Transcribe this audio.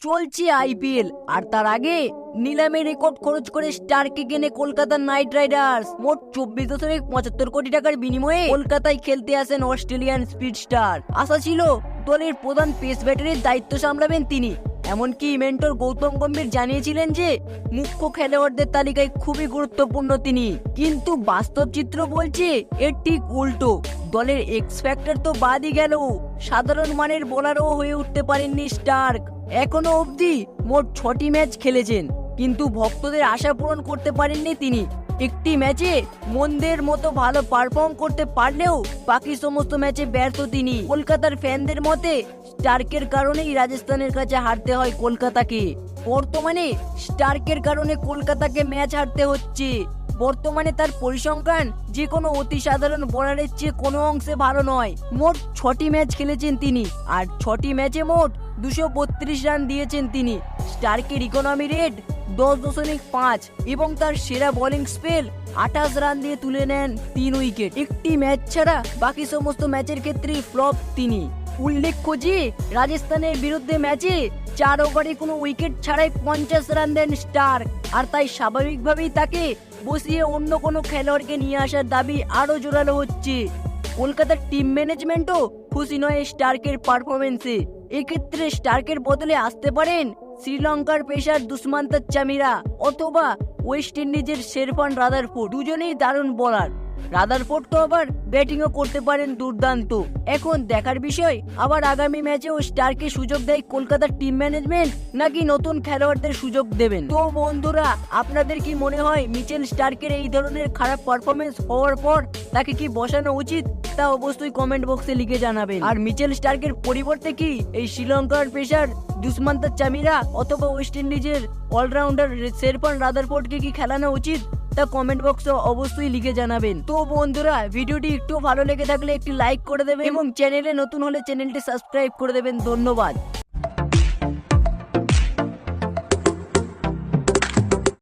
চলছে আইপিএল, আর তার আগে নিলামে রেকর্ড খরচ করে স্টারকে কেনে কলকাতা নাইট রাইডার্স। মোট 24.75 কোটি টাকার বিনিময়ে কলকাতায় খেলতে আসেন অস্ট্রেলিয়ান স্পিড স্টার। আশা ছিল দলের প্রধান পেস ব্যাটারের দায়িত্ব সামলাবেন তিনি। এমনকি মেন্টর গৌতম গম্ভীর জানিয়েছিলেন যে মুখ্য খেলোয়াড়দের তালিকায় খুবই গুরুত্বপূর্ণ তিনি। কিন্তু বাস্তব চিত্র বলছে এর ঠিক উল্টো। দলের এক্স ফ্যাক্টর তো বাদই গেল, সাধারণ মানের বোলারও হয়ে উঠতে পারেননি স্টার্ক। এখনো অবধি মোট 6টি ম্যাচ খেলেছেন, কিন্তু ভক্তদের আশা পূরণ করতে পারেননি তিনি। একটি ম্যাচে মন্দের মতো ভালো পারফর্ম করতে পারলেও বাকি সমস্ত ম্যাচে ব্যর্থ তিনি। কলকাতার ফ্যানদের মতে স্টার্কের কারণেই রাজস্থানের কাছে হারতে হয় কলকাতাকে। বর্তমানে স্টার্কের কারণে কলকাতাকে ম্যাচ হারতে হচ্ছে। বর্তমানে তার পরিসংখ্যান যে কোনো অতি সাধারণ বোলারের চেয়ে কোনো অংশে ভালো নয়। মোট 6টি ম্যাচ খেলেছেন তিনি, আর 6টি ম্যাচে মোট 232 রান দিয়েছেন তিনি। স্টার্কের ইকোনমি রেট 10.5 এবং তার সেরা বোলিং স্পেল 28 রান দিয়ে তুলে নেন 3 উইকেট। একটি ম্যাচ ছাড়া বাকি সমস্ত ম্যাচের ক্ষেত্রে ফ্লপ তিনি। উল্লেখ্য যে রাজস্থানের বিরুদ্ধে ম্যাচে 4 ওভারে কোনো উইকেট ছাড়াই 50 রান দেন স্টার্ক, আর তাই স্বাভাবিকভাবেই তাকে বসিয়ে অন্য কোনো খেলোয়াড়কে নিয়ে আসার দাবি আরো জোরালো হচ্ছে। কলকাতার টিম ম্যানেজমেন্টও খুশি নয় স্টার্কের পারফরমেন্সে। এক্ষেত্রে স্টার্কের বদলে আসতে পারেন শ্রীলঙ্কার পেসার দুষ্মন্ত চামিরা অথবা ওয়েস্ট ইন্ডিজের শেরফান রাদারফোর্ড। দুজনেই দারুণ বোলার। রাদারফোর্ড তো আবার ব্যাটিংও করতে পারেন দুর্দান্ত। এখন দেখার বিষয় আবার আগামী ম্যাচেও স্টারকে সুযোগ দেয় কলকাতার টিম ম্যানেজমেন্ট, নাকি নতুন খেলোয়াড়দের সুযোগ দেবেন। তো বন্ধুরা, আপনাদের কি মনে হয় মিচেল স্টার্কের এই ধরনের খারাপ পারফরমেন্স হওয়ার পর তাকে কি বসানো উচিত? তা অবশ্যই কমেন্ট বক্সে লিখে জানাবেন। আর মিচেল স্টার্কের পরিবর্তে কি এই শ্রীলঙ্কার পেসার দুষ্মন্ত চামিরা অথবা ওয়েস্ট ইন্ডিজের অলরাউন্ডার শেরফান রাদারফোর্ডকে কি খেলানো উচিত? তা কমেন্ট বক্সে অবশ্যই লিখে জানাবেন। তো বন্ধুরা, ভিডিওটি একটু ভালো লেগে থাকলে একটি লাইক করে দেবেন এবং চ্যানেলে নতুন হলে চ্যানেলটি সাবস্ক্রাইব করে দেবেন। ধন্যবাদ।